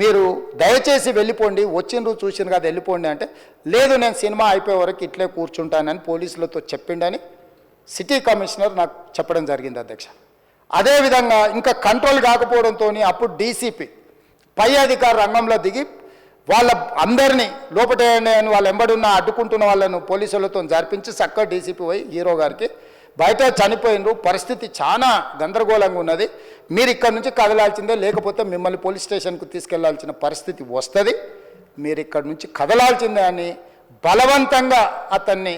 మీరు దయచేసి వెళ్ళిపోండి, వచ్చిండ్రు చూసిండ్రు కదా వెళ్ళిపోండి అంటే, లేదు నేను సినిమా అయిపోయే వరకు ఇట్లే కూర్చుంటానని పోలీసులతో చెప్పిండని సిటీ కమిషనర్ నాకు చెప్పడం జరిగింది అధ్యక్ష. అదేవిధంగా ఇంకా కంట్రోల్ కాకపోవడంతో అప్పుడు డీసీపీ పై అధికారి రంగంలో దిగి వాళ్ళ అందరినీ లోపట వాళ్ళ ఎంబడున్న అడ్డుకుంటున్న వాళ్ళను పోలీసులతో జరిపించి చక్కగా డీసీపీ పోయి హీరో గారికి బయట చనిపోయినరు, పరిస్థితి చాలా గందరగోళంగా ఉన్నది, మీరు ఇక్కడ నుంచి కదలాల్సిందే, లేకపోతే మిమ్మల్ని పోలీస్ స్టేషన్కు తీసుకెళ్లాల్సిన పరిస్థితి వస్తుంది, మీరు ఇక్కడ నుంచి కదలాల్సిందే అని బలవంతంగా అతన్ని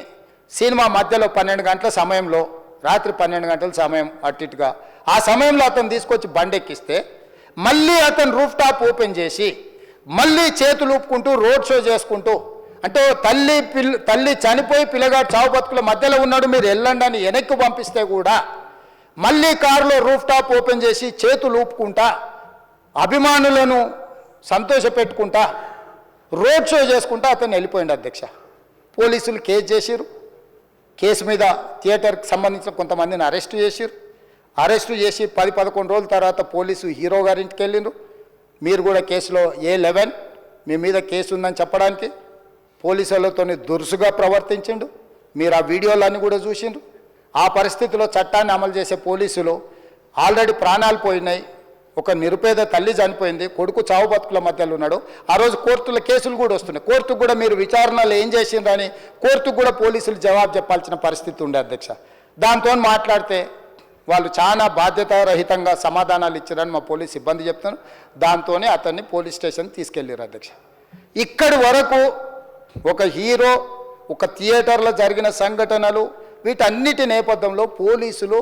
సినిమా మధ్యలో 12 గంటల సమయంలో, రాత్రి 12 గంటల సమయం అట్టిగా ఆ సమయంలో అతను తీసుకొచ్చి బండెక్కిస్తే మళ్ళీ అతను రూఫ్ టాప్ ఓపెన్ చేసి మళ్ళీ చేతులు ఊపుకుంటూ రోడ్ షో చేసుకుంటూ, అంటే తల్లి చనిపోయి పిల్లగాడు చావు బతుకుల మధ్యలో ఉన్నాడు, మీరు వెళ్ళండి అని వెనక్కి పంపిస్తే కూడా మళ్ళీ కారులో రూఫ్ టాప్ ఓపెన్ చేసి చేతులు ఊపుకుంటా అభిమానులను సంతోషపెట్టుకుంటా రోడ్ షో చేసుకుంటా అతను వెళ్ళిపోయింది అధ్యక్ష. పోలీసులు కేసు చేసిరు, కేసు మీద థియేటర్కి సంబంధించిన కొంతమందిని అరెస్టు చేసిరు, అరెస్టు చేసి 10-11 రోజుల తర్వాత పోలీసు హీరో గారింటికి వెళ్ళిండ్రు. మీరు కూడా కేసులో A11 మీ మీద కేసు ఉందని చెప్పడానికి పోలీసులతో దురుసుగా ప్రవర్తించిండు, మీరు ఆ వీడియోలన్నీ కూడా చూసిండ్రు. ఆ పరిస్థితిలో చట్టాన్ని అమలు చేసే పోలీసులు ఆల్రెడీ ప్రాణాలు పోయినాయి, ఒక నిరుపేద తల్లి చనిపోయింది, కొడుకు చావు బతుకుల మధ్యలో ఉన్నాడు, ఆ రోజు కోర్టుల కేసులు కూడా వస్తున్నాయి, కోర్టుకు కూడా మీరు విచారణలు ఏం చేసిండ్రని కోర్టుకు కూడా పోలీసులు జవాబు చెప్పాల్సిన పరిస్థితి ఉండే అధ్యక్ష. దాంతో మాట్లాడితే వాళ్ళు చాలా బాధ్యతారహితంగా సమాధానాలు ఇచ్చారని మా పోలీస్ సిబ్బంది చెప్తాను. దాంతోనే అతన్ని పోలీస్ స్టేషన్ తీసుకెళ్ళారు అధ్యక్ష. ఇక్కడి వరకు ఒక హీరో, ఒక థియేటర్లో జరిగిన సంఘటనలు, వీటన్నిటి నేపథ్యంలో పోలీసులు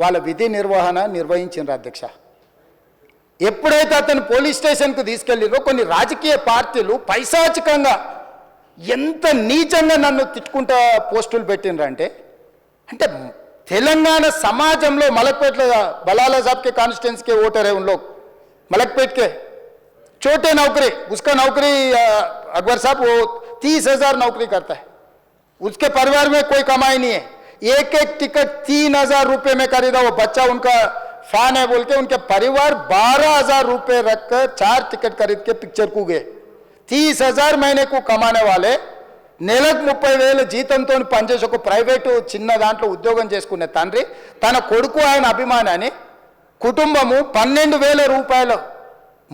వాళ్ళ విధి నిర్వహణ నిర్వహించారు అధ్యక్ష. ఎప్పుడైతే అతను పోలీస్ స్టేషన్కు తీసుకెళ్ళిరో కొన్ని రాజకీయ పార్టీలు పైశాచికంగా ఎంత నీచంగా నన్ను తిట్టుకుంటా పోస్టులు పెట్టినరంటే, అంటే तेलंगाना समाजम में मलकपेट बलाला साहब के कॉन्स्टिट्यूंसी के वोटर है, उन लोग मलकपेट के छोटे नौकरी, उसका नौकरी अकबर साहब वो 30,000 नौकरी करता है, उसके परिवार में कोई कमाई नहीं है, एक टिकट 3,000 रुपये में खरीदा, वो बच्चा उनका फैन है बोल के उनके परिवार 12,000 रुपये रखकर 4 टिकट खरीद के पिक्चर को गए। 30,000 महीने को कमाने वाले నెలకు 30,000 జీతంతో పనిచేసి ఒక ప్రైవేటు చిన్న దాంట్లో ఉద్యోగం చేసుకునే తండ్రి తన కొడుకు ఆయన అభిమానాన్ని కుటుంబము 12,000 రూపాయలు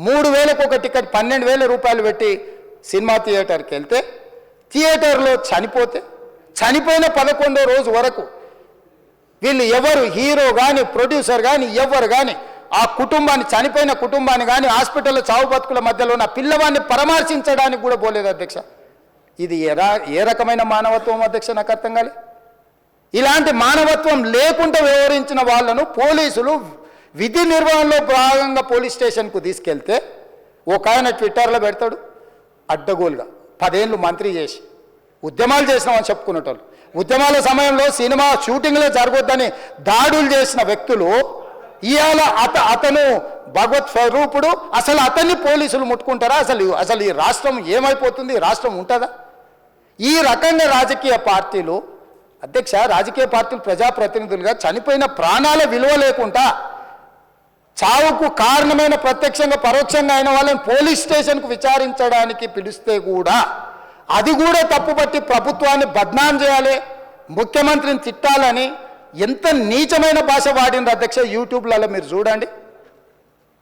3,000కు ఒక టికెట్ 12,000 రూపాయలు పెట్టి సినిమా థియేటర్కి వెళ్తే థియేటర్లో చనిపోయిన 11వ రోజు వరకు వీళ్ళు ఎవరు హీరో కానీ ప్రొడ్యూసర్ కానీ ఎవరు కానీ ఆ కుటుంబాన్ని చనిపోయిన కుటుంబాన్ని కానీ హాస్పిటల్లో చావు బతుకుల మధ్యలో ఉన్న పిల్లవాడిని పరామర్శించడానికి కూడా పోలేదు అధ్యక్ష. ఇది ఏ రకమైన మానవత్వం అధ్యక్ష నాకు అర్థం కాలే. ఇలాంటి మానవత్వం లేకుండా వ్యవహరించిన వాళ్ళను పోలీసులు విధి నిర్వహణలో భాగంగా పోలీస్ స్టేషన్కు తీసుకెళ్తే ఒక ఆయన ట్విట్టర్లో పెడతాడు అడ్డగోలుగా 10 ఏళ్ళు మంత్రి చేసి ఉద్యమాలు చేసినామని చెప్పుకునేటోళ్ళు, ఉద్యమాల సమయంలో సినిమా షూటింగ్లో జరగొద్దని దాడులు చేసిన వ్యక్తులు ఇవాళ అతను భగవత్ స్వరూపుడు, అసలు అతన్ని పోలీసులు ముట్టుకుంటారా? అసలు ఈ రాష్ట్రం ఏమైపోతుంది? రాష్ట్రం ఉంటుందా? ఈ రకంగా రాజకీయ పార్టీలు అధ్యక్ష, రాజకీయ పార్టీలు ప్రజాప్రతినిధులుగా చనిపోయిన ప్రాణాల విలువ లేకుండా చావుకు కారణమైన ప్రత్యక్షంగా పరోక్షంగా అయిన వాళ్ళని పోలీస్ స్టేషన్కు విచారించడానికి పిలిస్తే కూడా అది కూడా తప్పుపట్టి ప్రభుత్వాన్ని బద్నాం చేయాలి, ముఖ్యమంత్రిని తిట్టాలని ఎంత నీచమైన భాష వాడిన అధ్యక్ష యూట్యూబ్లలో మీరు చూడండి.